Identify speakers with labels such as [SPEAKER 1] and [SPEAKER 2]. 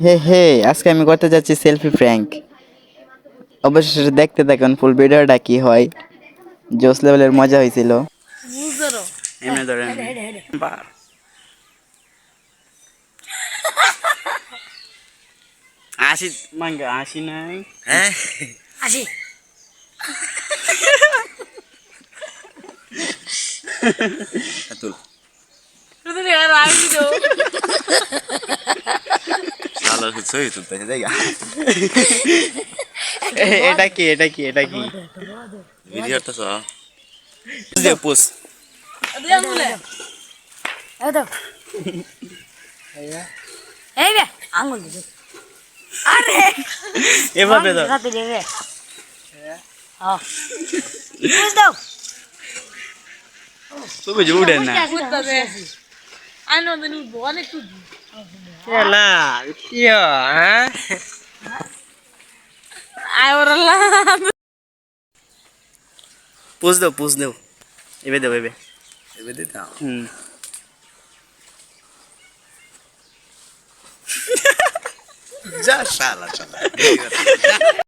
[SPEAKER 1] হে হে, আজকে আমি করতে যাচ্ছি সেলফি প্র্যাঙ্ক। অবশেষে দেখতে থাকুন ফুল ভিডিওটা কি হয়। জোস লেভেলের মজা হয়েছিল। এমনি ধরেন আসি মাঙ্গা আসি নাই
[SPEAKER 2] হ্যাঁ আসি তুল শালা ছবি তুলতেছে দেখ
[SPEAKER 1] এটা কি এটা কি এটা কি
[SPEAKER 2] ভিডিওটা সহ দে পোস
[SPEAKER 3] এই রে আঙুল দিছে আরে
[SPEAKER 1] এভাবে দাও
[SPEAKER 3] রাতে দেবে হ্যাঁ বুঝ দাও
[SPEAKER 1] তুমি যে উঠেন না
[SPEAKER 3] আনো দিন অনেক তুই
[SPEAKER 1] এলা কি হ্যাঁ
[SPEAKER 3] আয় ওরালা
[SPEAKER 1] পুষ দাও এবে দাও এবে
[SPEAKER 2] এবে দে দাও যা শালা শালা